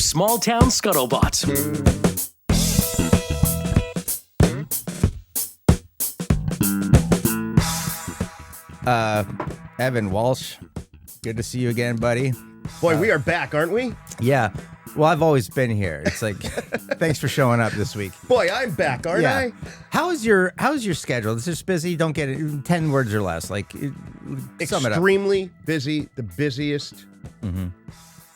Small Town Scuttlebutt. Evan Walsh, good to see you again, buddy. Boy, we are back, aren't we? Yeah. Well, I've always been here. It's like, thanks for showing up this week. Boy, I'm back, aren't I? How's your schedule? It's just busy. Don't get it. 10 words or less. Like, sum it up. Extremely busy. The busiest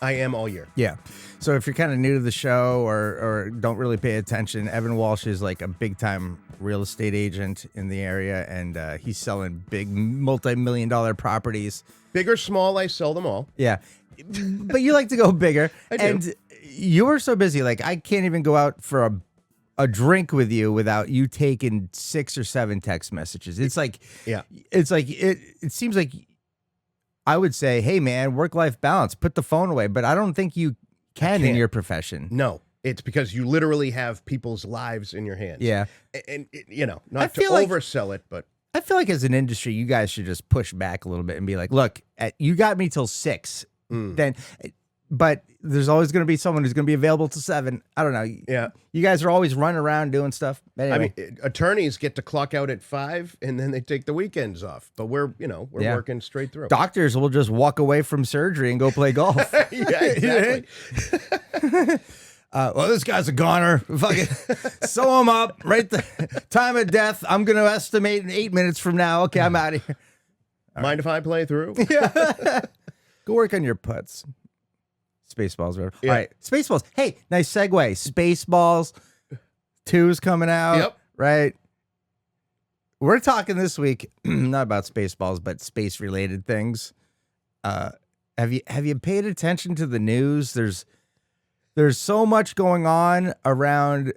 I am all year. Yeah. So if you're kind of new to the show or don't really pay attention, Evan Walsh is like a big time real estate agent in the area, and he's selling big multi-million-dollar properties. Big or small, I sell them all. Yeah. But you like to go bigger. I do. And you are so busy. Like, I can't even go out for a drink with you without you taking 6 or 7 text messages. It's like, it seems like I would say, hey, man, work-life balance, put the phone away. But I don't think you can in your profession. No, it's because you literally have people's lives in your hands. Yeah. And you know, not to oversell it, but I feel like as an industry, you guys should just push back a little bit and be like, look, you got me till 6. Then, but there's always going to be someone who's going to be available till 7. I don't know. Yeah. You guys are always running around doing stuff. Anyway. I mean, attorneys get to clock out at 5 and then they take the weekends off. But we're working straight through. Doctors will just walk away from surgery and go play golf. Yeah, exactly. Well, this guy's a goner. Fucking sew him up. Right the time of death. I'm going to estimate in 8 minutes from now. Okay, I'm out of here. Mind if I play through? Yeah. Go work on your putts. Spaceballs, whatever. Yeah. All right, Spaceballs. Hey, nice segue. Spaceballs 2's coming out. Yep. Right. We're talking this week not about Spaceballs, but space-related things. Have you paid attention to the news? There's so much going on around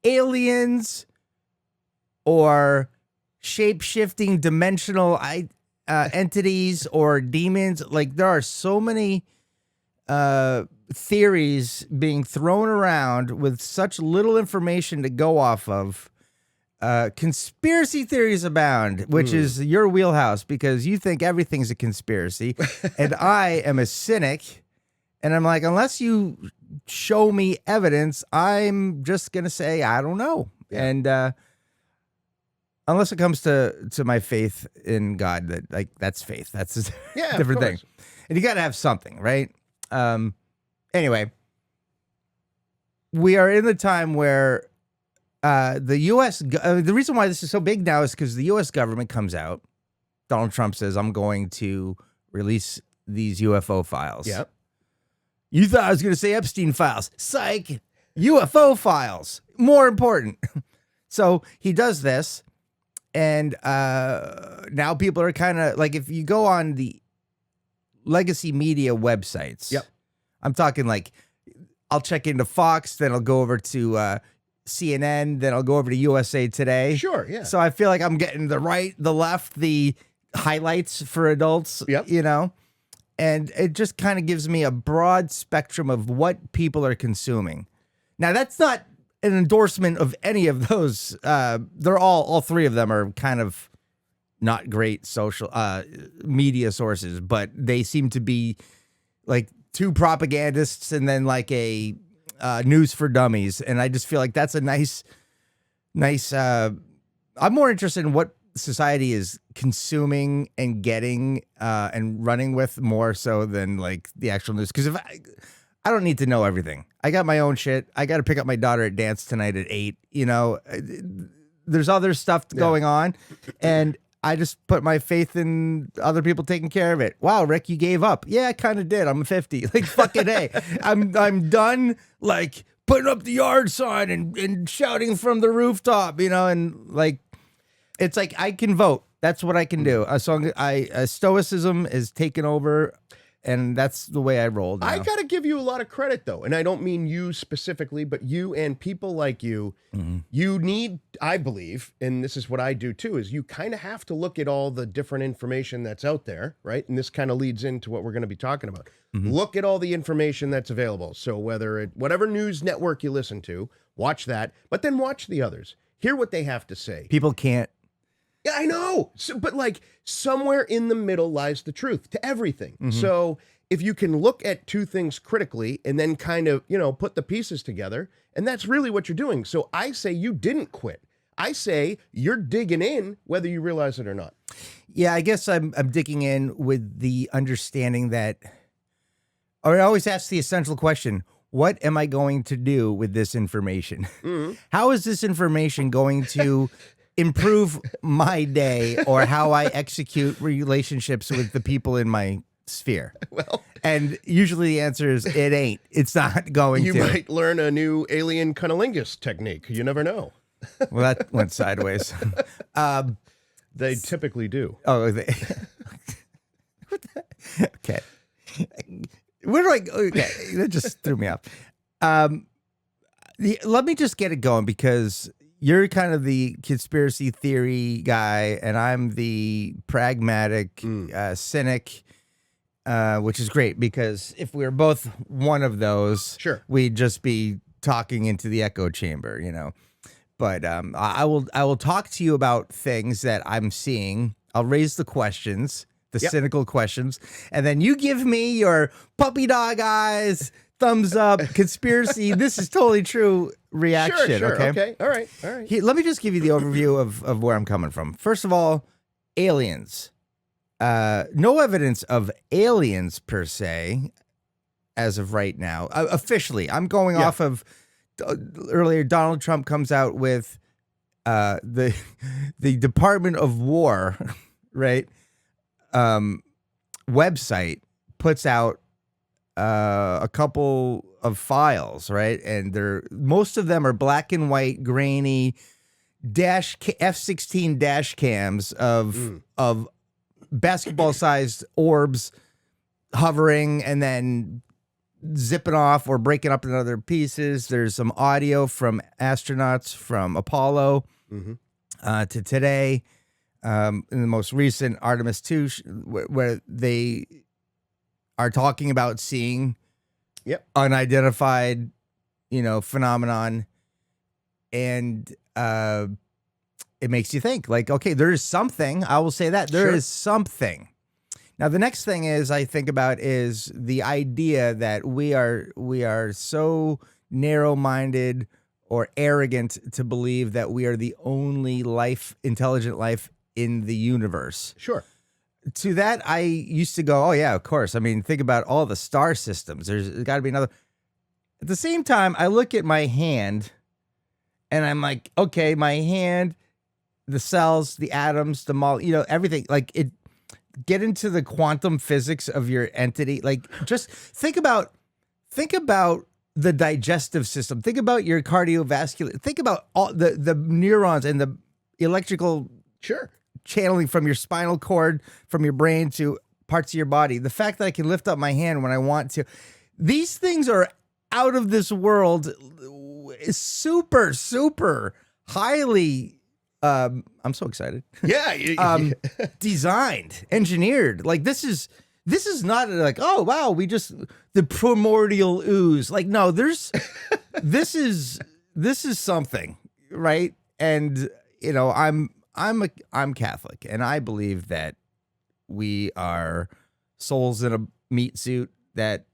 aliens or shape-shifting dimensional entities or demons. Like, there are so many theories being thrown around with such little information to go off of. Conspiracy theories abound, which is your wheelhouse because you think everything's a conspiracy. And I am a cynic. And I'm like, unless you show me evidence, I'm just going to say, I don't know. Yeah. And unless it comes to my faith in God, that's faith. That's a different thing. And you got to have something, right? Anyway, we are in the time where the U.S. The reason why this is so big now is because the U.S. government comes out. Donald Trump says, I'm going to release these UFO files. Yep. You thought I was going to say Epstein files. Psych. UFO files. More important. So he does this. And now people are kind of like, if you go on the legacy media websites, yep. I'm talking like, I'll check into Fox, then I'll go over to CNN, then I'll go over to USA Today. Sure, yeah. So I feel like I'm getting the right, the left, the highlights for adults, yep. You know? And it just kind of gives me a broad spectrum of what people are consuming. Now, that's not an endorsement of any of those. They're all three of them are kind of not great social media sources, but they seem to be like two propagandists and then like a news for dummies. And I just feel like that's a nice, I'm more interested in what society is consuming and getting and running with more so than like the actual news. Because if I don't need to know everything. I got my own shit. I got to pick up my daughter at dance tonight at 8. You know, there's other stuff going on, and I just put my faith in other people taking care of it. Wow, Rick, you gave up. Yeah, I kind of did. I'm 50. Like, fucking hey, I'm done. Like putting up the yard sign and shouting from the rooftop. You know, and like. It's like I can vote. That's what I can do. Stoicism is taken over, and that's the way I roll now. I got to give you a lot of credit, though, and I don't mean you specifically, but you and people like you, you need, I believe, and this is what I do too, is you kind of have to look at all the different information that's out there, right? And this kind of leads into what we're going to be talking about. Look at all the information that's available. So whatever news network you listen to, watch that, but then watch the others. Hear what they have to say. People can't. Yeah, I know. So, but like somewhere in the middle lies the truth to everything. So if you can look at two things critically and then kind of, put the pieces together, and that's really what you're doing. So I say you didn't quit. I say you're digging in whether you realize it or not. Yeah, I guess I'm digging in with the understanding that, or I always ask the essential question, what am I going to do with this information? Mm-hmm. How is this information going to improve my day or how I execute relationships with the people in my sphere? Well, and usually the answer is it ain't. It's not going you to. might learn a new alien cunnilingus technique. You never know. Well, that went sideways. They typically do. Oh, okay. Where do I go? Okay, that just threw me off. Let me just get it going because you're kind of the conspiracy theory guy, and I'm the pragmatic cynic, which is great because if we were both one of those, Sure, we'd just be talking into the echo chamber, But I will talk to you about things that I'm seeing. I'll raise the questions, the cynical questions, and then you give me your puppy dog eyes, thumbs up, conspiracy. This is totally true reaction. Sure. Okay. All right. Let me just give you the overview of where I'm coming from. First of all, aliens. No evidence of aliens per se, as of right now. Officially, I'm going off of. Earlier, Donald Trump comes out with the Department of War, right? Website puts out a couple of files, right? And most of them are black and white, grainy F-16 dash cams of basketball-sized orbs hovering and then zipping off or breaking up into other pieces. There's some audio from astronauts from Apollo to today, in the most recent Artemis 2, where they are talking about seeing unidentified, phenomenon. And it makes you think like, okay, there is something. I will say that there is something. Now, the next thing I think about is the idea that we are so narrow-minded or arrogant to believe that we are the only intelligent life in the universe. Sure. To that, I used to go, oh, yeah, of course. I mean, think about all the star systems. There's got to be another. At the same time, I look at my hand, and I'm like, okay, my hand, the cells, the atoms, the molecule, everything, like it. Get into the quantum physics of your entity. Like, just think about the digestive system. Think about your cardiovascular. Think about all the neurons and the electrical channeling from your spinal cord, from your brain to parts of your body. The fact that I can lift up my hand when I want to. These things are out of this world. Super, super highly. I'm so excited. Yeah. Designed, engineered. Like this is not like, oh wow, the primordial ooze. Like, no, this is something, right? And I'm Catholic, and I believe that we are souls in a meat suit that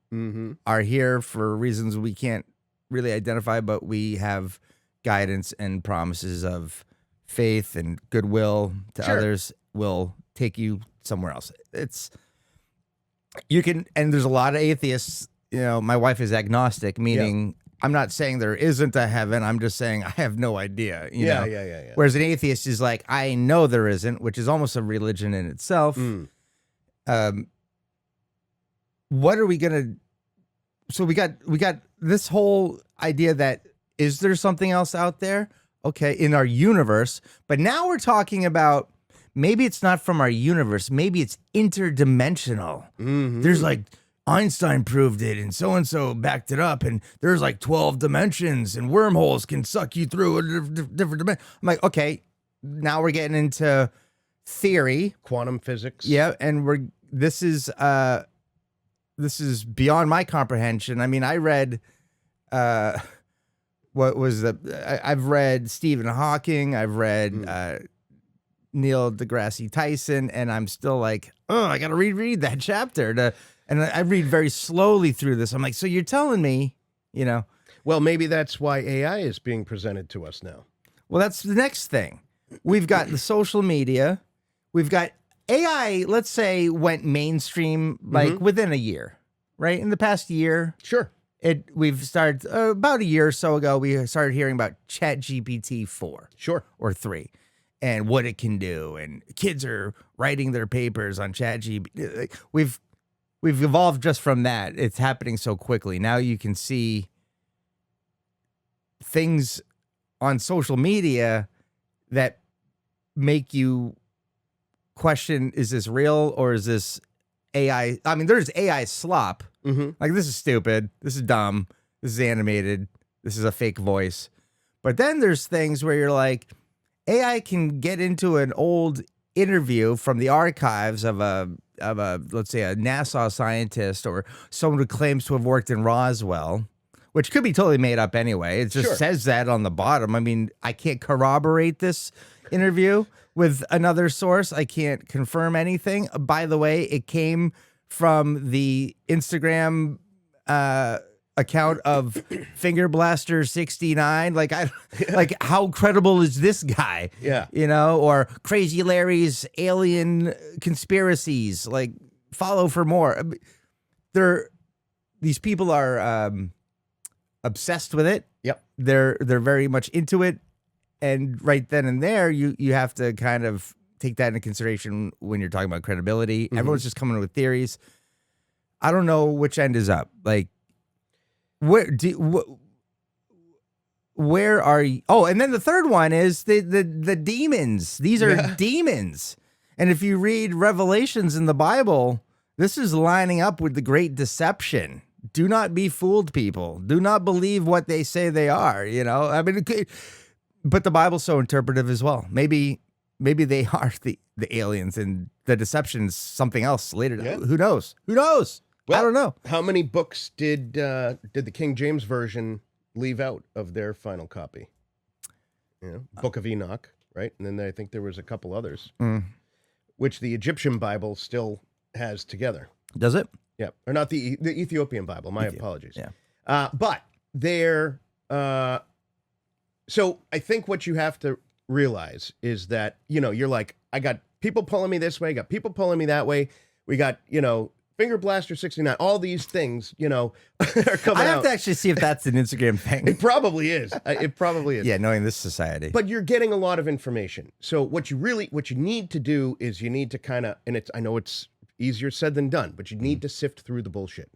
are here for reasons we can't really identify, but we have guidance and promises of faith and goodwill to others will take you somewhere else. And there's a lot of atheists. My wife is agnostic, meaning I'm not saying there isn't a heaven. I'm just saying I have no idea. Yeah. Whereas an atheist is like, I know there isn't, which is almost a religion in itself. What are we gonna? So we got this whole idea that is there something else out there? Okay, in our universe, but now we're talking about maybe it's not from our universe, maybe it's interdimensional. There's like Einstein proved it and so backed it up, and there's like 12 dimensions and wormholes can suck you through a different dimension. I'm like, okay, now we're getting into theory, quantum physics. Yeah, and this is beyond my comprehension. I mean, I read I've read Stephen Hawking, I've read Neil deGrasse Tyson, and I'm still like, oh, I got to reread that chapter And I read very slowly through this. I'm like, so you're telling me, you know, Well, maybe that's why AI is being presented to us now. well, that's the next thing. We've got the social media. We've got AI, let's say, went mainstream like within a year, right? In the past year, Sure. we've started about a year or so ago, we started hearing about ChatGPT 4 Sure. or 3 and what it can do. And kids are writing their papers on ChatGPT. We've evolved just from that. It's happening so quickly. Now you can see things on social media that make you question, is this real or is this AI? I mean, there's AI slop. Like, this is stupid. This is dumb. This is animated. This is a fake voice. But then there's things where you're like, AI can get into an old interview from the archives of a let's say a NASA scientist or someone who claims to have worked in Roswell, which could be totally made up anyway. It just says that on the bottom. I mean, I can't corroborate this interview with another source. I can't confirm anything. By the way, it came from the Instagram account of Finger Blaster 69. Like, like, how credible is this guy? Yeah. You know, or Crazy Larry's alien conspiracies. Like, follow for more. These people are obsessed with it. Yep. They're very much into it. And right then and there, you have to kind of take that into consideration when you're talking about credibility. Everyone's just coming up with theories. I don't know which end is up. Like, where are you? Oh, and then the third one is the demons. These are demons. And if you read Revelations in the Bible, this is lining up with the great deception. Do not be fooled, people. Do not believe what they say they are. You know, I mean, but the Bible's so interpretive as well. Maybe they are the aliens and the deception's something else later. Yeah. Who knows? Who knows? Well, I don't know. How many books did the King James Version leave out of their final copy? You know, Book of Enoch, right? And then I think there was a couple others, which the Egyptian Bible still has together. Does it? Yeah, or not the Ethiopian Bible. My apologies. Yeah. But they're so I think what you have to realize is that, you know, you're like, I got people pulling me this way, got people pulling me that way. We got, you know, Finger Blaster 69, all these things, you know, are coming out. I have to actually see if that's an Instagram thing. It probably is. It probably is. Yeah, knowing this society. But you're getting a lot of information. So what you need to do is you need to kind of, and I know it's easier said than done, but you need to sift through the bullshit.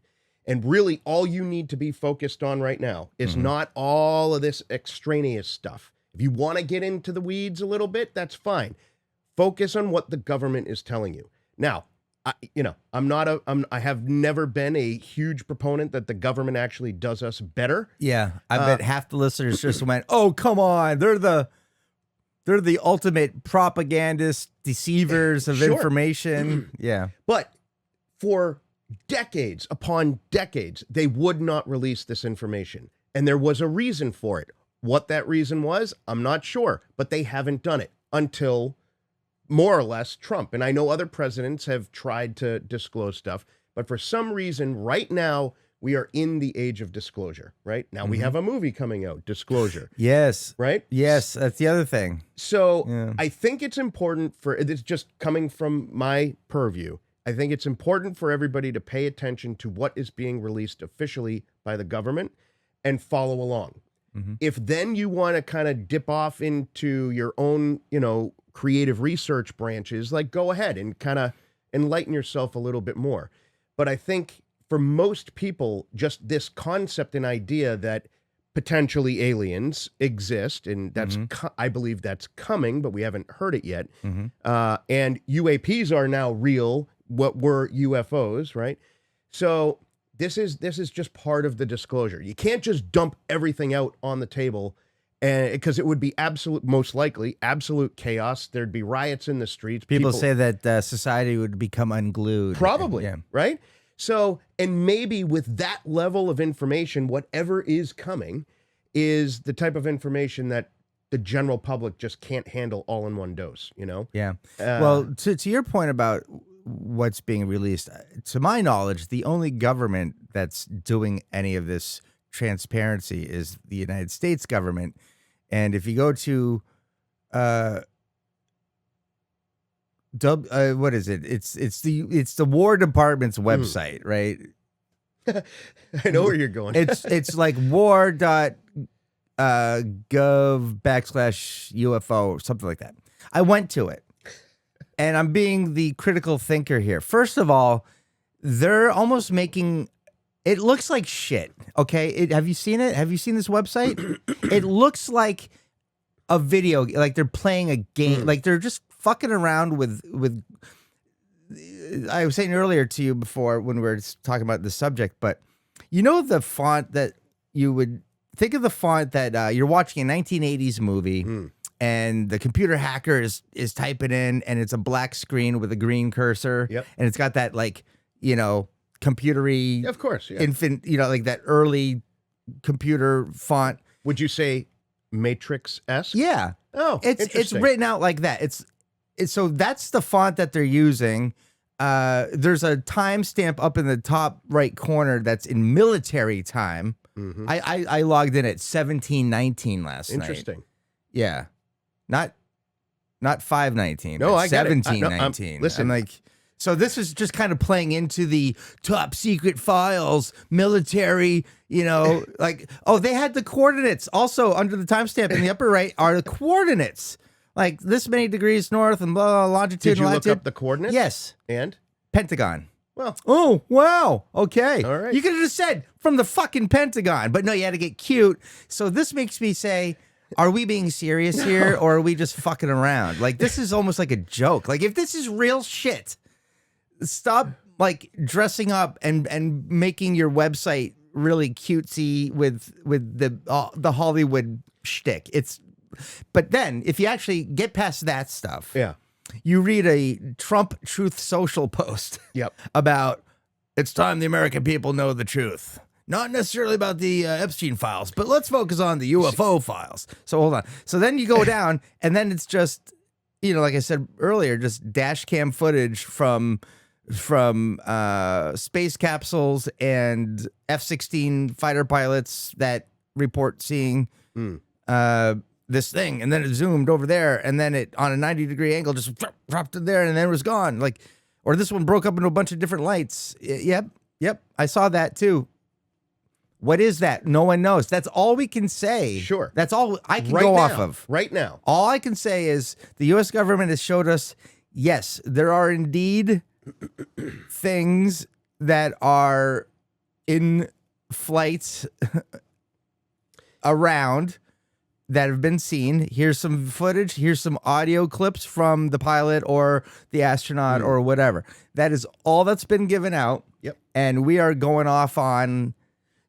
And really all you need to be focused on right now is not all of this extraneous stuff. If you want to get into the weeds a little bit, that's fine. Focus on what the government is telling you. Now, I have never been a huge proponent that the government actually does us better. Yeah, I bet half the listeners just went, "Oh, come on, they're the ultimate propagandist deceivers of information." Yeah, but for decades upon decades, they would not release this information, and there was a reason for it. What that reason was, I'm not sure, but they haven't done it until more or less Trump. And I know other presidents have tried to disclose stuff, but for some reason right now we are in the age of disclosure, right? Now we have a movie coming out, Disclosure. Yes. Right? Yes, that's the other thing. So I think it's important it's just coming from my purview. I think it's important for everybody to pay attention to what is being released officially by the government and follow along. If then you want to kind of dip off into your own, you know, creative research branches, like go ahead and kind of enlighten yourself a little bit more. But I think for most people, just this concept and idea that potentially aliens exist, and that's I believe that's coming, but we haven't heard it yet. And UAPs are now real, what were UFOs, right? So this is just part of the disclosure. You can't just dump everything out on the table, and because it would be most likely absolute chaos. There'd be riots in the streets. People say that society would become unglued. Probably, right? So, and maybe with that level of information, whatever is coming is the type of information that the general public just can't handle all in one dose, you know? Yeah. Well, to your point about what's being released. To my knowledge, the only government that's doing any of this transparency is the United States government. And if you go to what is it? It's the War Department's website, right? I know where you're going. It's like war.gov /UFO, something like that. I went to it, and I'm being the critical thinker here. First of all, they're almost making it looks like shit. Okay, have you seen it? Have you seen this website? It looks like a video, like they're playing a game, like they're just fucking around with. I was saying earlier to you before when we were talking about the subject, but you know the font that you would think of the font that you're watching a 1980s movie and the computer hacker is typing in and it's a black screen with a green cursor. Yep. And it's got that like, computery, of course, yeah. infant, like that early computer font. Would you say Matrix-esque? Yeah. Oh, it's interesting. written out like that. So that's the font that they're using. There's a timestamp up in the top right corner that's in military time. Mm-hmm. I logged in at 1719 last night. Interesting. Yeah, not 519. No, I get it. 1719. Listen, I'm like, so this is just kind of playing into the top secret files, military. Like, oh, they had the coordinates also under the timestamp in the upper right are the coordinates. Like this many degrees north and blah, blah, longitude. did you and look latitude. up the coordinates? Yes. And? Pentagon. Well. Oh, wow. Okay. All right. You could have just said from the fucking Pentagon, but no, you had to get cute. So this makes me say, are we being serious here or are we just fucking around? Like this is almost like a joke. Like if this is real shit, stop like dressing up and making your website really cutesy with the Hollywood shtick. But then if you actually get past that stuff, Yeah. you read a Trump Truth Social post Yep. about it's time the American people know the truth. Not necessarily about the Epstein files, but let's focus on the UFO files. So hold on. So then you go down and then it's just, like I said earlier, just dash cam footage from space capsules and F-16 fighter pilots that report seeing this thing, and then it zoomed over there, and then it on a 90-degree angle just dropped it there, and then it was gone. Like, or this one broke up into a bunch of different lights. Yep, I saw that too. What is that? No one knows. That's all we can say. Sure. That's all I can Right go now. off of. Right now. All I can say is the U.S. government has showed us, yes, there are indeed things that are in flight around that have been seen. Here's some footage. Here's some audio clips from the pilot or the astronaut or whatever. That is all that's been given out. Yep. And we are going off on,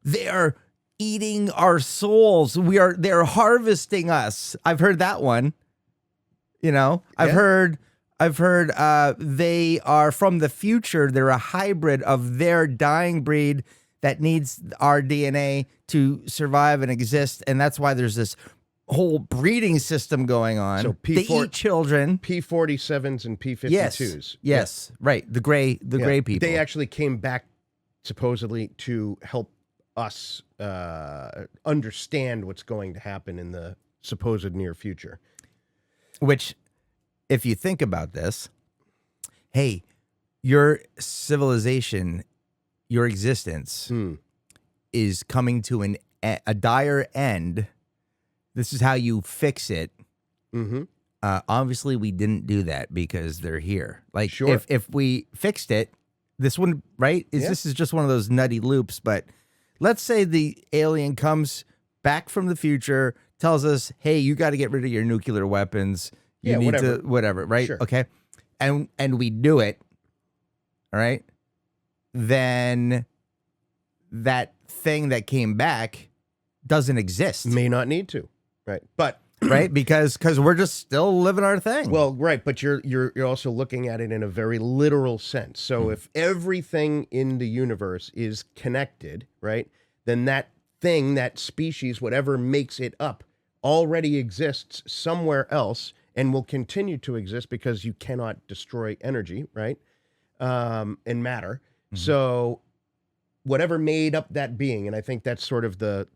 they are eating our souls. They're harvesting us. I've heard that one. I've heard they are from the future. They're a hybrid of their dying breed that needs our DNA to survive and exist. And that's why there's this whole breeding system going on. So they eat children. P-47s and P-52s. Yes. Right. The gray people. They actually came back supposedly to help us understand what's going to happen in the supposed near future. Which, if you think about this, hey, your civilization, your existence is coming to a dire end. This is how you fix it. Mm-hmm. Obviously, we didn't do that because they're here. Like, Sure. if we fixed it, this wouldn't, right? This is just one of those nutty loops. But let's say the alien comes back from the future, tells us, hey, you got to get rid of your nuclear weapons. You need to, whatever, right? Sure. Okay. And we do it. All right. Then that thing that came back doesn't exist. May not need to. Right. But right? Because we're just still living our thing. well, right, but you're also looking at it in a very literal sense. So if everything in the universe is connected, right, then that thing, that species, whatever makes it up, already exists somewhere else and will continue to exist because you cannot destroy energy, right? and matter. So whatever made up that being, and I think that's sort of the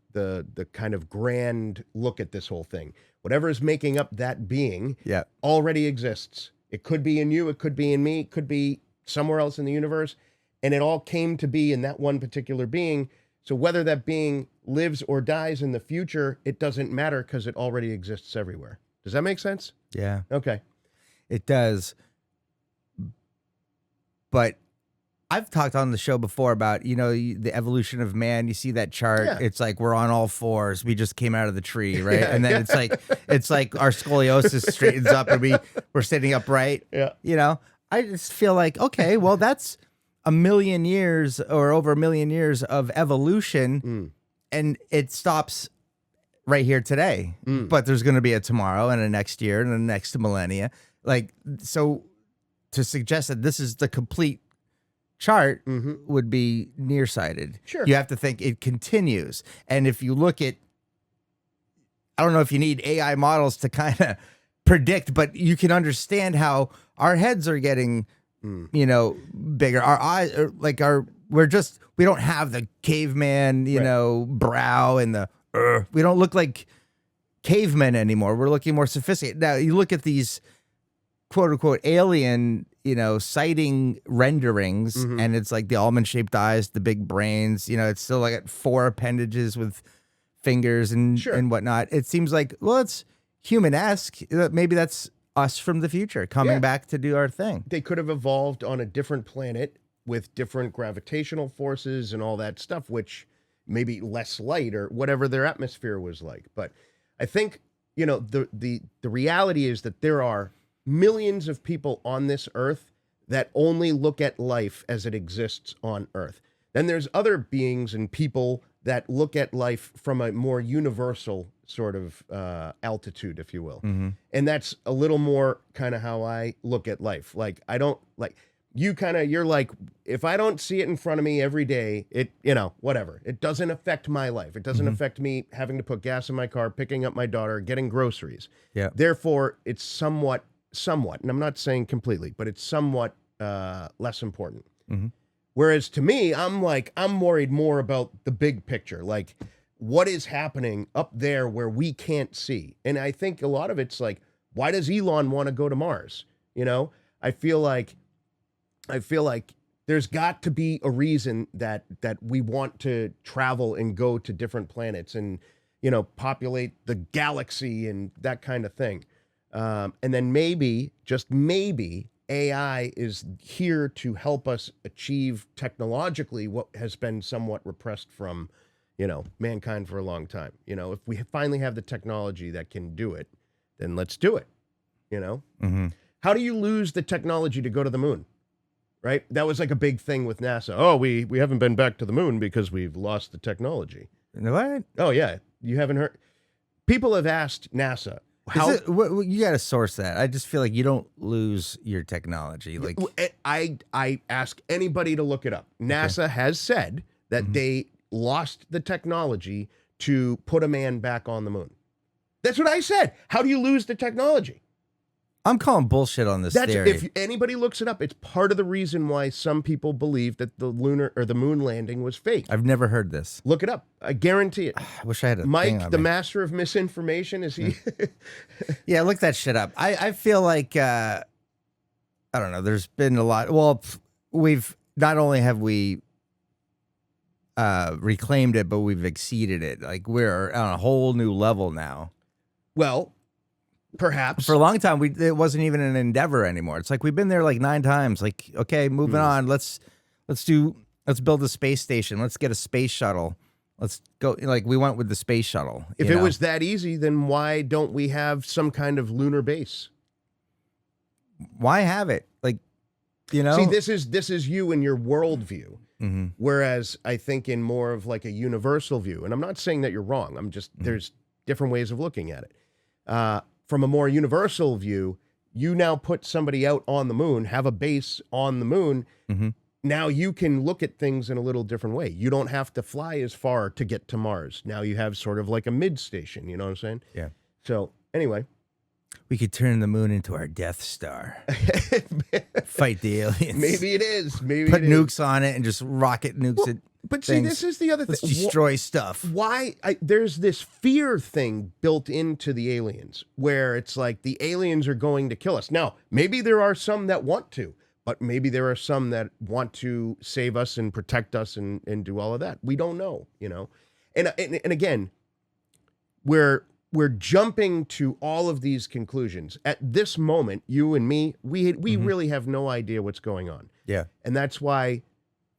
kind of grand look at this whole thing. Whatever is making up that being already exists. It could be in you, it could be in me, it could be somewhere else in the universe, and it all came to be in that one particular being. So whether that being lives or dies in the future, it doesn't matter because it already exists everywhere. Does that make sense? Yeah. Okay. It does. But I've talked on the show before about, the evolution of man. You see that chart. Yeah. It's like we're on all fours. We just came out of the tree, right? And then it's like our scoliosis straightens up and we're sitting upright. Yeah. I just feel like, okay, well, that's a million years or over a million years of evolution, and it stops right here today. But there's going to be a tomorrow and a next year and a next millennia. Like, so to suggest that this is the complete chart would be nearsighted. Sure. You have to think it continues. And if you look at, I don't know if you need AI models to kind of predict, but you can understand how our heads are getting, bigger. Our eyes are like we don't have the caveman, brow and we don't look like cavemen anymore. We're looking more sophisticated. Now you look at these quote unquote alien, sighting renderings, and it's like the almond-shaped eyes, the big brains, it's still like at 4 appendages with fingers and whatnot. It seems like, well, it's human-esque. Maybe that's us from the future coming back to do our thing. They could have evolved on a different planet with different gravitational forces and all that stuff, which maybe less light or whatever their atmosphere was like. But I think, the reality is that there are millions of people on this earth that only look at life as it exists on Earth. Then there's other beings and people that look at life from a more universal sort of altitude, if you will. And that's a little more kind of how I look at life. Like, I don't like you're like, if I don't see it in front of me every day, it, whatever. It doesn't affect my life. It doesn't affect me having to put gas in my car, picking up my daughter, getting groceries. Yeah. Therefore, it's somewhat, and I'm not saying completely, but it's somewhat less important. Whereas to me, I'm worried more about the big picture, like what is happening up there where we can't see. And I think a lot of it's like, why does Elon want to go to Mars? I feel like there's got to be a reason that we want to travel and go to different planets and, populate the galaxy and that kind of thing. And then maybe, just maybe, AI is here to help us achieve technologically what has been somewhat repressed from, mankind for a long time. If we finally have the technology that can do it, then let's do it. How do you lose the technology to go to the moon? Right? That was like a big thing with NASA. Oh, we haven't been back to the moon because we've lost the technology. What? Oh, yeah. You haven't heard? People have asked NASA, you got to source that. I just feel like you don't lose your technology. Like, I ask anybody to look it up. NASA has said that they lost the technology to put a man back on the moon. That's what I said. How do you lose the technology? I'm calling bullshit on this theory. If anybody looks it up, it's part of the reason why some people believe that the lunar or the moon landing was fake. I've never heard this. Look it up. I guarantee it. I wish I had a thing Mike, on the me. master of misinformation, is he? Yeah, look that shit up. I feel like, I don't know, there's been a lot. Well, we've, not only have we reclaimed it, but we've exceeded it. Like, we're on a whole new level now. Well, perhaps. For a long time, it wasn't even an endeavor anymore. It's like we've been there like 9 times. Like, okay, moving on. Let's build a space station. Let's get a space shuttle. Let's go. Like, we went with the space shuttle. If it was that easy, then why don't we have some kind of lunar base? Why have it? Like, See, this is you and your worldview. Whereas I think in more of like a universal view, and I'm not saying that you're wrong. I'm just, there's different ways of looking at it. From a more universal view, you now put somebody out on the moon, have a base on the moon. Now you can look at things in a little different way. You don't have to fly as far to get to Mars. Now you have sort of like a mid station. You know what I'm saying? Yeah. So anyway, We could turn the moon into our Death Star. Fight the aliens. Maybe it is. Maybe Put it nukes is. on it and just rocket nukes it. But see, this is the other thing. Let's destroy stuff. Why there's this fear thing built into the aliens where it's like the aliens are going to kill us. Now, maybe there are some that want to, but maybe there are some that want to save us and protect us and do all of that. We don't know, you know. And again, we're jumping to all of these conclusions. At this moment, you and me, we really have no idea what's going on. Yeah. And that's why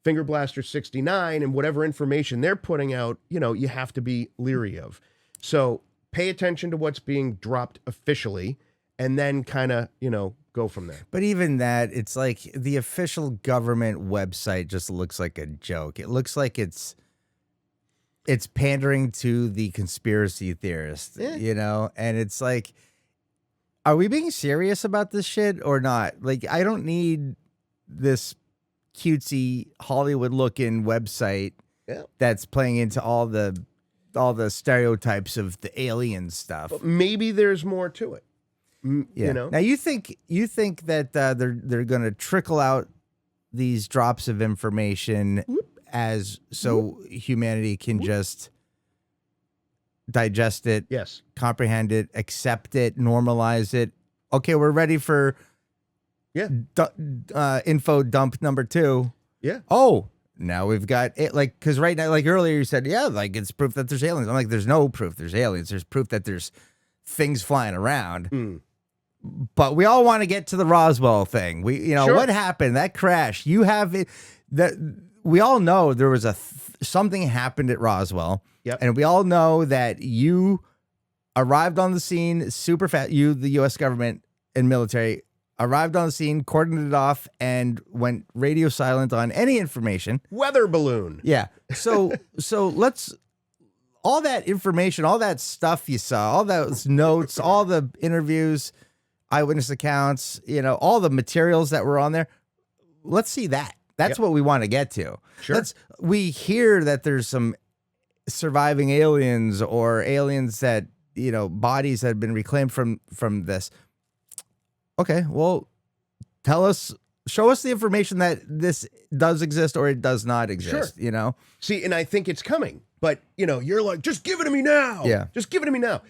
Finger Blaster 69 and whatever information they're putting out, you know, you have to be leery of. So pay attention to what's being dropped officially and then kind of, you know, go from there. But even that, it's like the official government website just looks like a joke. It looks like it's pandering to the conspiracy theorists, you know? And it's like, are we being serious about this shit or not? Like, I don't need this cutesy Hollywood looking website that's playing into all the stereotypes of the alien stuff. But maybe there's more to it. You know. Now you think that they're going to trickle out these drops of information as so humanity can just digest it, yes, comprehend it, accept it, normalize it. Okay, we're ready for info dump number 2. Yeah. Oh, now we've got it. Like, because right now, like earlier you said, like it's proof that there's aliens. I'm like, there's no proof there's aliens. There's proof that there's things flying around. But we all want to get to the Roswell thing. What happened? That crash. You have it. That we all know there was something happened at Roswell. Yep. And we all know that you arrived on the scene super fast. You, the U.S. government and military, arrived on the scene, cordoned it off, and went radio silent on any information. Weather balloon. Yeah. So let's all that information, all that stuff you saw, all those notes, all the interviews, eyewitness accounts, all the materials that were on there. Let's see that. That's what we want to get to. Sure. We hear that there's some surviving aliens or aliens that, bodies that have been reclaimed from this. Okay, well, show us the information that this does exist or it does not exist, Sure. See, and I think it's coming, but, you're like, just give it to me now. Yeah. Just give it to me now.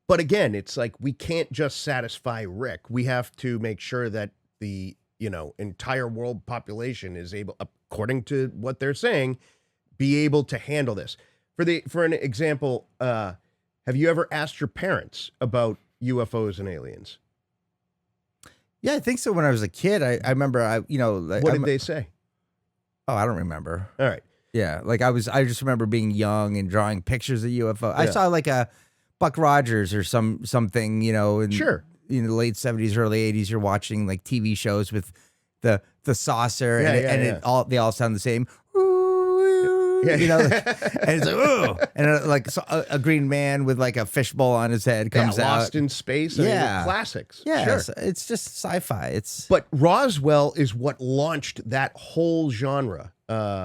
But again, it's like, we can't just satisfy Rick. We have to make sure that the, entire world population is able, according to what they're saying, be able to handle this. For an example, have you ever asked your parents about UFOs and aliens? Yeah, I think so. When I was a kid, I remember, What did they say? Oh, I don't remember. All right. Yeah, I just remember being young and drawing pictures of UFO. I saw like a Buck Rogers or something, in the late 70s, early 80s. You're watching like TV shows with the saucer they all sound the same. And it's like, ooh, and like a green man with like a fishbowl on his head comes out. Lost in Space. I mean, classics. Yeah, sure. It's just sci-fi. But Roswell is what launched that whole genre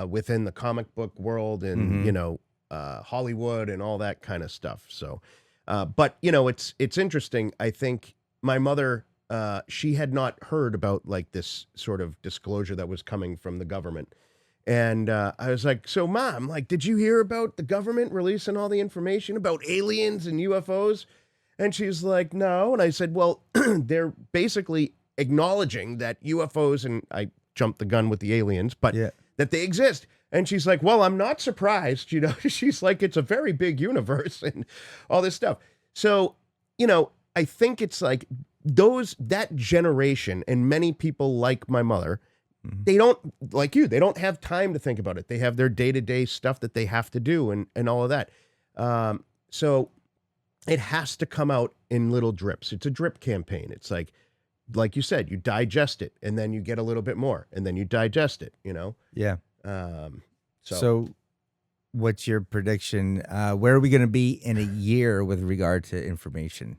within the comic book world and Hollywood and all that kind of stuff. So, but it's interesting. I think my mother, she had not heard about like this sort of disclosure that was coming from the government. And I was like, so Mom, like, did you hear about the government releasing all the information about aliens and UFOs? And she's like, no. And I said, well, they're basically acknowledging that UFOs, and I jumped the gun with the aliens, but that they exist. And she's like, well, I'm not surprised. She's like, it's a very big universe and all this stuff. So, I think it's like that generation and many people like my mother, they don't, like you, they don't have time to think about it. They have their day-to-day stuff that they have to do and all of that. So it has to come out in little drips. It's a drip campaign. It's like you said, you digest it and then you get a little bit more and then you digest it, Yeah. So what's your prediction? Where are we going to be in a year with regard to information?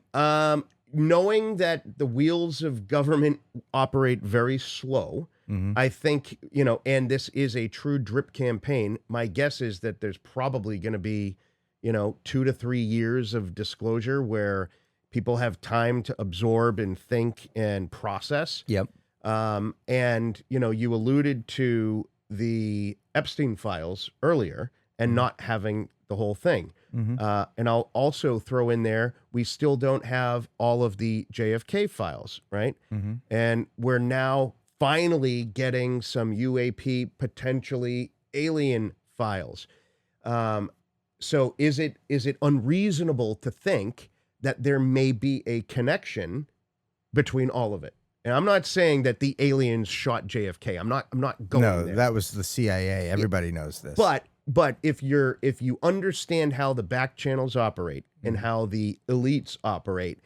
Knowing that the wheels of government operate very slow, I think, and this is a true drip campaign, my guess is that there's probably going to be, 2 to 3 years of disclosure where People have time to absorb and think and process. Yep. And, you alluded to the Epstein files earlier and not having the whole thing. And I'll also throw in there, we still don't have all of the JFK files, right? And we're now finally getting some UAP, potentially alien files. So is it unreasonable to think that there may be a connection between all of it? And I'm not saying that the aliens shot JFK. I'm not going there. No, that was the CIA. Everybody knows this. But if you understand how the back channels operate and how the elites operate,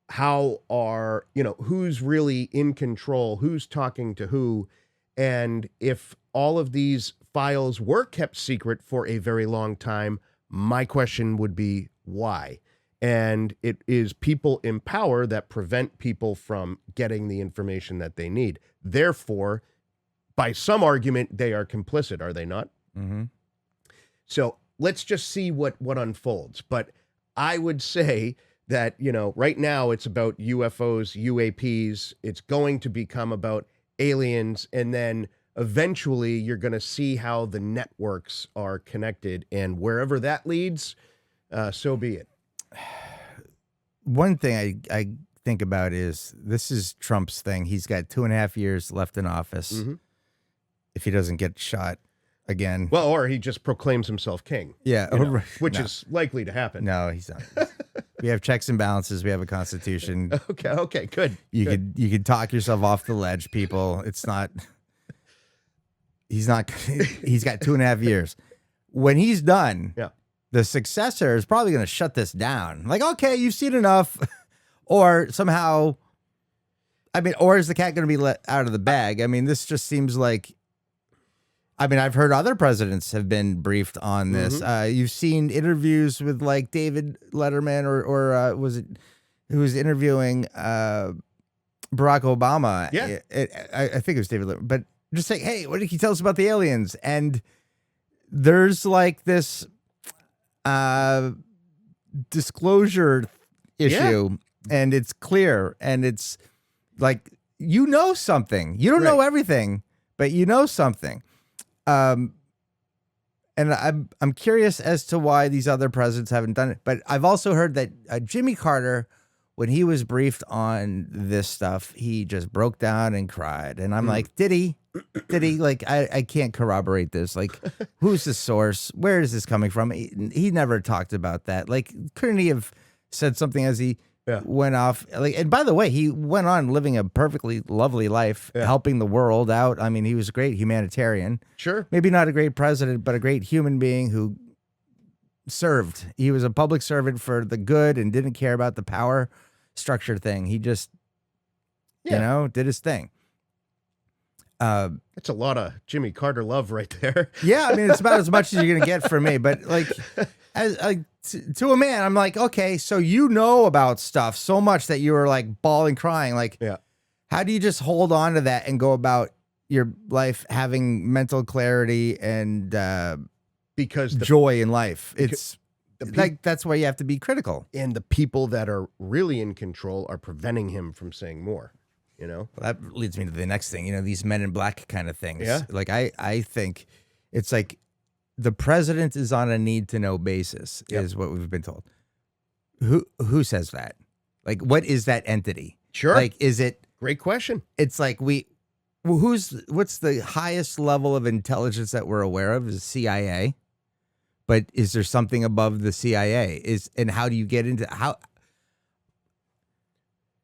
who's really in control, who's talking to who, and if all of these files were kept secret for a very long time, my question would be why? And it is people in power that prevent people from getting the information that they need. Therefore, by some argument, they are complicit, are they not? So let's just see what unfolds. But I would say that, right now it's about UFOs, UAPs. It's going to become about aliens. And then eventually you're going to see how the networks are connected. And wherever that leads, so be it. One thing I think about is this is Trump's thing. He's got 2.5 years left in office. If he doesn't get shot again. Well, or he just proclaims himself king. Yeah. Which is likely to happen. No, he's not. We have checks and balances. We have a constitution. Okay, good. You could talk yourself off the ledge, people. It's not. He's got 2.5 years. When he's done, the successor is probably going to shut this down. Like, okay, you've seen enough. Or somehow, or is the cat going to be let out of the bag? This just seems like, I've heard other presidents have been briefed on this. You've seen interviews with like David Letterman or was it who was interviewing Barack Obama? Yeah. I think it was David Letterman. But just saying, hey, what did he tell us about the aliens? And there's like this disclosure issue, and it's clear, and it's like, something. You don't know everything, but you know something. And I'm curious as to why these other presidents haven't done it. But I've also heard that Jimmy Carter, when he was briefed on this stuff, he just broke down and cried. And I'm like, did he? Like, I can't corroborate this. Like, who's the source? Where is this coming from? He never talked about that. Like, couldn't he have said something as he went off? Like, and by the way, he went on living a perfectly lovely life, helping the world out. He was a great humanitarian. Sure. Maybe not a great president, but a great human being who served. He was a public servant for the good and didn't care about the power structure thing. He just, did his thing. That's a lot of Jimmy Carter love right there. Yeah, it's about as much as you're gonna get from me. But like, to a man, I'm like, okay, so about stuff so much that you were like bawling, crying. Like, how do you just hold on to that and go about your life having mental clarity and because joy in life? It's like that's why you have to be critical. And the people that are really in control are preventing him from saying more. Well, that leads me to the next thing, these men in black kind of things. Yeah. Like, I think it's like the president is on a need to know basis is what we've been told. Who says that? Like, what is that entity? Sure. Like, is it? Great question. It's like what's the highest level of intelligence that we're aware of is CIA. But is there something above the CIA? And how do you get into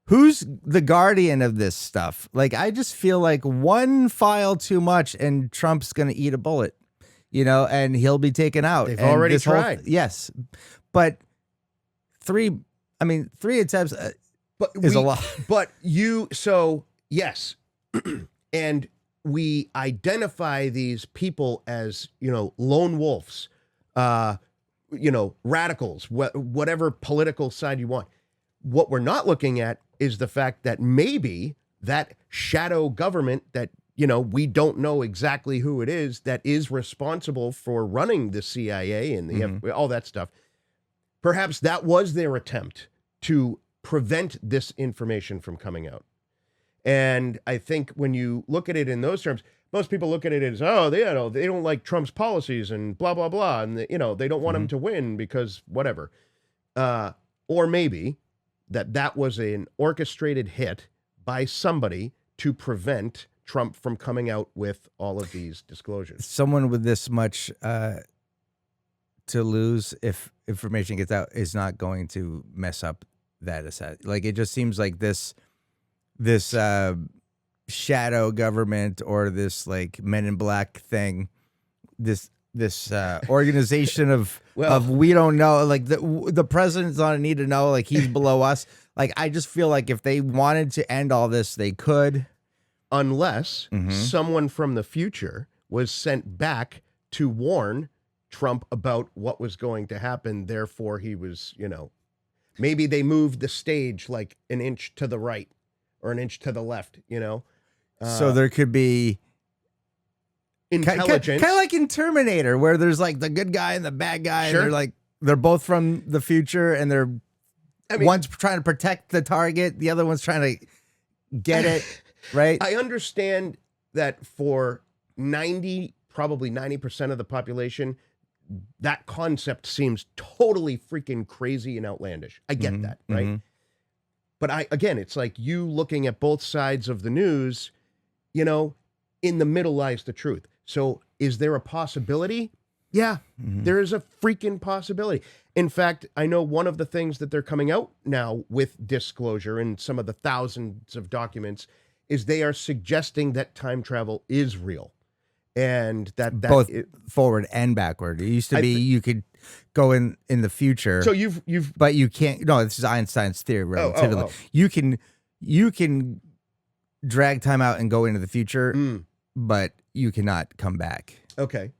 who's the guardian of this stuff? Like, I just feel like one file too much and Trump's going to eat a bullet, and he'll be taken out. They've and already tried. Yes. But three attempts is a lot. But yes. And we identify these people as, lone wolves, radicals, whatever political side you want. What we're not looking at is the fact that maybe that shadow government that, we don't know exactly who it is that is responsible for running the CIA and the all that stuff. Perhaps that was their attempt to prevent this information from coming out. And I think when you look at it in those terms, most people look at it as, oh, they don't like Trump's policies and blah, blah, blah. And, they don't want him to win because whatever. Or maybe that was an orchestrated hit by somebody to prevent Trump from coming out with all of these disclosures. Someone with this much to lose if information gets out is not going to mess up that aside. Like, it just seems like this shadow government or this like Men in Black thing, this organization of we don't know, like the president's on a need to know, like he's below us. Like, I just feel like if they wanted to end all this, they could. Unless someone from the future was sent back to warn Trump about what was going to happen. Therefore, he was, maybe they moved the stage like an inch to the right or an inch to the left, So there could be intelligence. Kind of like in Terminator, where there's like the good guy and the bad guy. Sure. And they're both from the future, and one's trying to protect the target, the other one's trying to get it, right? I understand that for probably 90% of the population, that concept seems totally freaking crazy and outlandish. I get that, right? But again, it's like you looking at both sides of the news, in the middle lies the truth. So is there a possibility? Yeah, there is a freaking possibility. In fact, I know one of the things that they're coming out now with disclosure in some of the thousands of documents is they are suggesting that time travel is real. And that both forward and backward. It used to be you could go in the future. So you've but you can't. No, this is Einstein's theory. Relatively, you can drag time out and go into the future, but you cannot come back. Okay.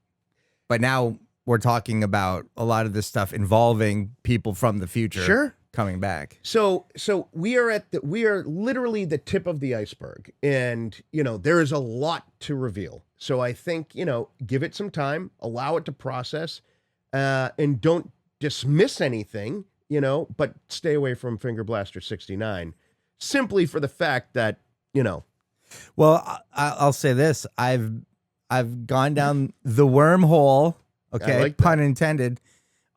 But now we're talking about a lot of this stuff involving people from the future coming back. So we are literally the tip of the iceberg, and there is a lot to reveal. So I think give it some time, allow it to process, and don't dismiss anything, but stay away from Finger Blaster 69, simply for the fact that Well, I'll say this: I've gone down the wormhole. Okay, like pun intended,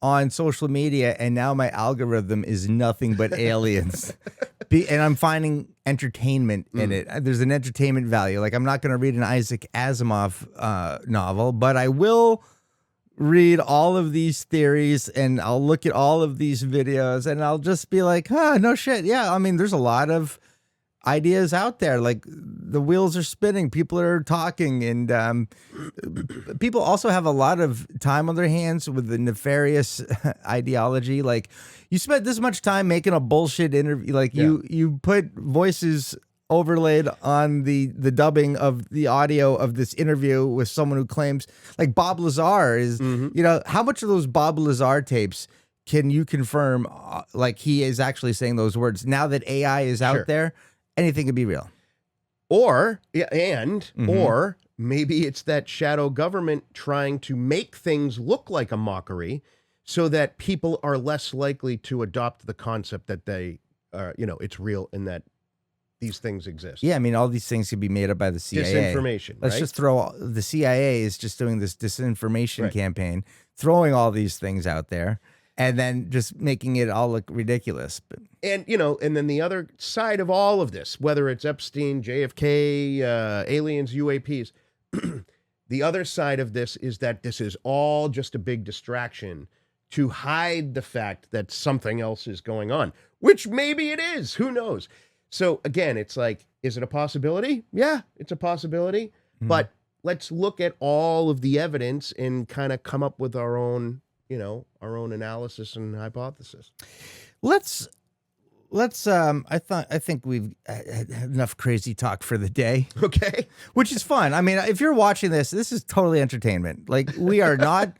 on social media, and now my algorithm is nothing but aliens. And I'm finding entertainment in it. There's an entertainment value. Like, I'm not going to read an Isaac Asimov novel, but I will read all of these theories, and I'll look at all of these videos, and I'll just be like, no shit. Yeah, I mean, there's a lot of ideas out there. Like, the wheels are spinning, people are talking, and people also have a lot of time on their hands with the nefarious ideology. Like, you spent this much time making a bullshit interview, like you put voices overlaid on the dubbing of the audio of this interview with someone who claims, like Bob Lazar is, how much of those Bob Lazar tapes can you confirm like he is actually saying those words? Now that AI is out there, anything could be real. Or maybe it's that shadow government trying to make things look like a mockery so that people are less likely to adopt the concept that they it's real and that these things exist. Yeah, I mean, all these things could be made up by the CIA. Disinformation, Let's just throw, the CIA is just doing this disinformation campaign, throwing all these things out there, and then just making it all look ridiculous. And, and then the other side of all of this, whether it's Epstein, JFK, aliens, UAPs, the other side of this is that this is all just a big distraction to hide the fact that something else is going on, which maybe it is. Who knows? So again, it's like, is it a possibility? Yeah, it's a possibility. But let's look at all of the evidence and kind of come up with our own analysis and hypothesis. Let's I think we've had enough crazy talk for the day. Okay. Which is fun. I mean, if you're watching this is totally entertainment. Like, we are not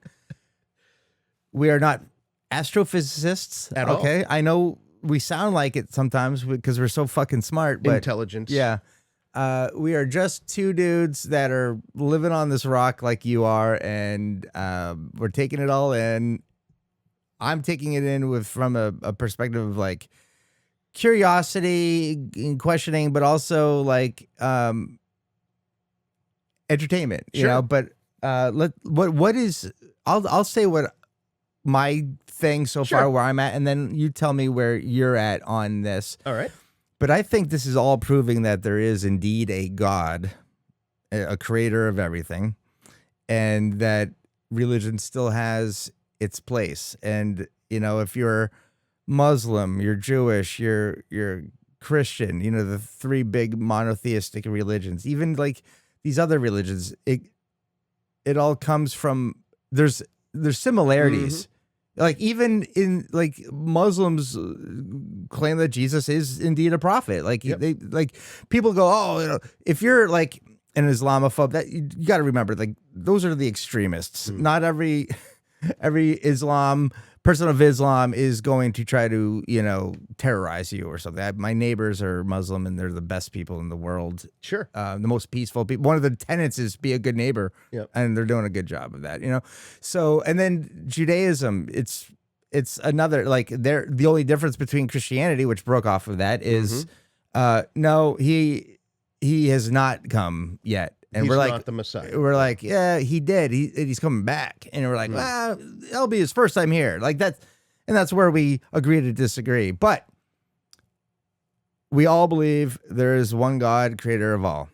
astrophysicists at all. Okay. I know we sound like it sometimes because we're so fucking smart, but intelligence. Yeah. We are just two dudes that are living on this rock like you are, and we're taking it all in. I'm taking it in from a perspective of like curiosity and questioning, but also like entertainment, you Sure. know. But what is? I'll say what my thing so Sure. far where I'm at, and then you tell me where you're at on this. All right. But I think this is all proving that there is indeed a God, a creator of everything, and that religion still has its place. And, you know, if you're Muslim, you're Jewish, you're Christian, you know, the three big monotheistic religions, even like these other religions, it all comes from, there's similarities. Like even in like Muslims claim that Jesus is indeed a prophet. Like they like people go, oh, you know, if you're like an Islamophobe, that you got to remember, like those are the extremists. Not every person of Islam is going to try to, you know, terrorize you or something. My neighbors are Muslim and they're the best people in the world. Sure. The most peaceful people. One of the tenets is be a good neighbor. Yep. And they're doing a good job of that, you know? So, and then Judaism, it's another, like the only difference between Christianity, which broke off of that, is, no, he has not come yet. And He's we're like, not the Messiah. We're like, yeah, he did. He's coming back. And we're like, well, that'll be his first time here. Like that's where we agree to disagree. But we all believe there is one God, creator of all.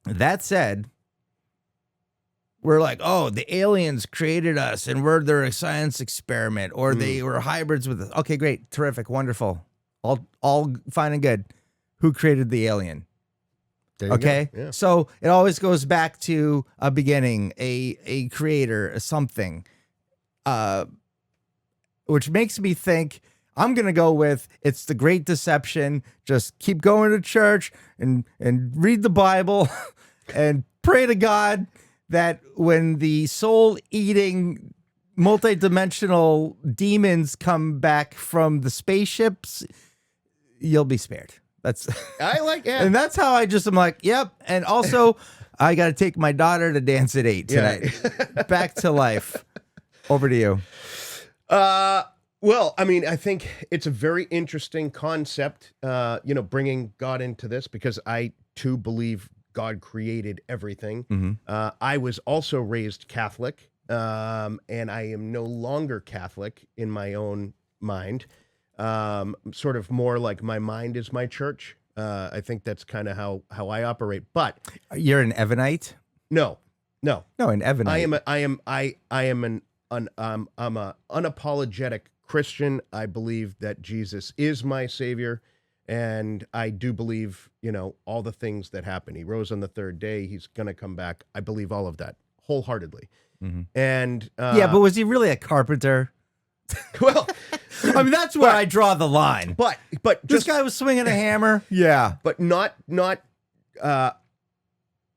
That said, we're like, oh, the aliens created us and we're their science experiment, or they were hybrids with us. Okay, great, terrific, wonderful. All fine and good. Who created the alien? There you Okay, go. Yeah. so it always goes back to a beginning, a creator, a something, which makes me think I'm gonna go with it's the Great Deception. Just keep going to church and read the Bible and pray to God that when the soul-eating, multidimensional demons come back from the spaceships, you'll be spared. I like it. And that's how I just am like, yep. And also, I got to take my daughter to dance at 8 tonight. Back to life. Over to you. Well, I mean, I think it's a very interesting concept, you know, bringing God into this, because I too believe God created everything. I was also raised Catholic, and I am no longer Catholic in my own mind. Sort of more like my mind is my church. I think that's kind of how I operate. But You're an Evanite? no, No, an Evanite. I'm a unapologetic Christian. I believe that Jesus is my savior, and I do believe, you know, all the things that happen. He rose on the third day. He's gonna come back. I believe all of that wholeheartedly. And yeah, but was he really a carpenter? well, I mean, that's where I draw the line. but This just guy was swinging a hammer. Yeah. but not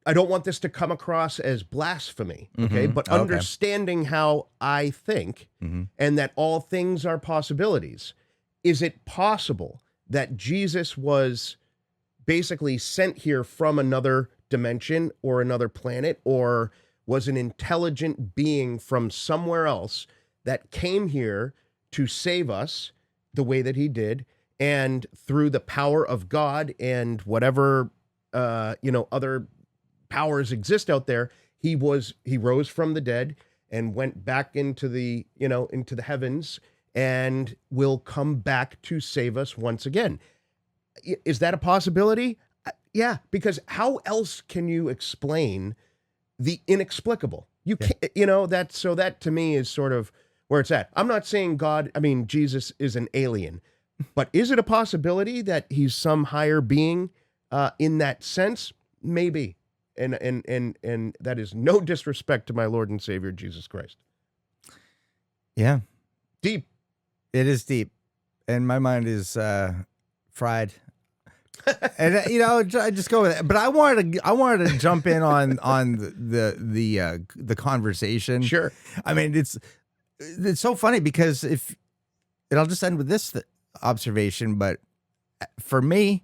I don't want this to come across as blasphemy, okay? But Okay. understanding how I think and that all things are possibilities. Is it possible that Jesus was basically sent here from another dimension or another planet, or was an intelligent being from somewhere else that came here to save us the way that he did, and through the power of God and whatever you know, other powers exist out there, he rose from the dead and went back into the, you know, into the heavens, and will come back to save us once again. Is that a possibility? Yeah, because how else can you explain the inexplicable? You can't, you know, that to me is sort of where it's at. I'm not saying Jesus is an alien, but is it a possibility that he's some higher being in that sense? Maybe. And that is no disrespect to my Lord and Savior, Jesus Christ. Yeah. Deep. It is deep. And my mind is fried. And you know, I just go with it. But I wanted to jump in on the conversation. Sure. I mean, it's so funny because and I'll just end with this observation, but for me,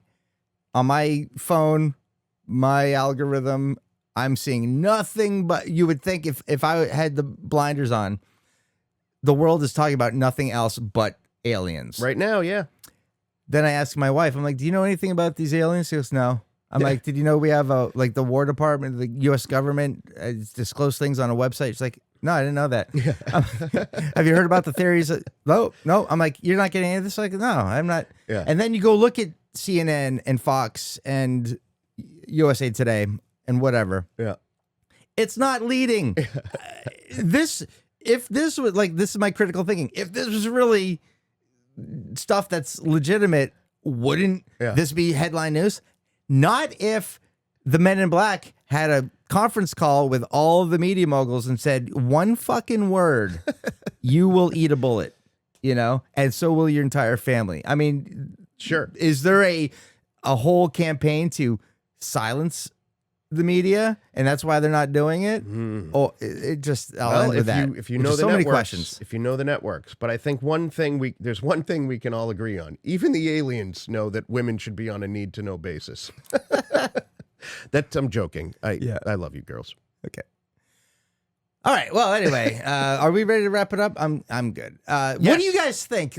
on my phone, my algorithm, I'm seeing nothing but, you would think if I had the blinders on, the world is talking about nothing else but aliens. Right now, yeah. then I asked my wife, I'm like, do you know anything about these aliens? She goes, no. I'm like, did you know we have the War Department, the U.S. government disclose things on a website? She's like, no, I didn't know that. Have you heard about the theories? No. I'm like, you're not getting any of this? Like, no, I'm not. Yeah. And then you go look at CNN and Fox and USA Today and whatever. Yeah. It's not leading. If this was this is my critical thinking. If this was really stuff that's legitimate, wouldn't this be headline news? Not if the Men in Black had a conference call with all of the media moguls and said one fucking word, you will eat a bullet, and so will your entire family. I mean, sure. Is there a whole campaign to silence the media, and that's why they're not doing it? Oh, it just I'll end with that. If you know the so networks, many questions. If you know the networks, but I think there's one thing we can all agree on. Even the aliens know that women should be on a need to know basis. I'm joking. I love you girls. Okay. All right. Well, anyway, are we ready to wrap it up? I'm good. What do you guys think?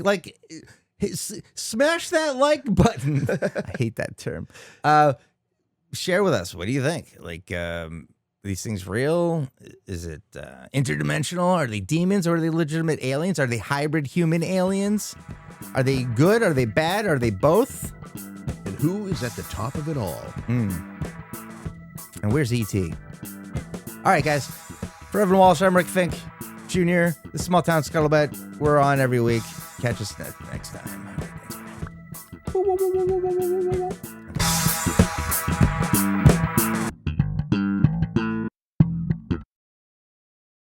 Smash that like button. I hate that term. Share with us. What do you think? Are these things real? Is it interdimensional? Are they demons or are they legitimate aliens? Are they hybrid human aliens? Are they good? Are they bad? Are they both? And who is at the top of it all? And where's E.T.? All right, guys. For Evan Walsh, I'm Rick Fink Jr. The Small Town Scuttlebutt. We're on every week. Catch us next time.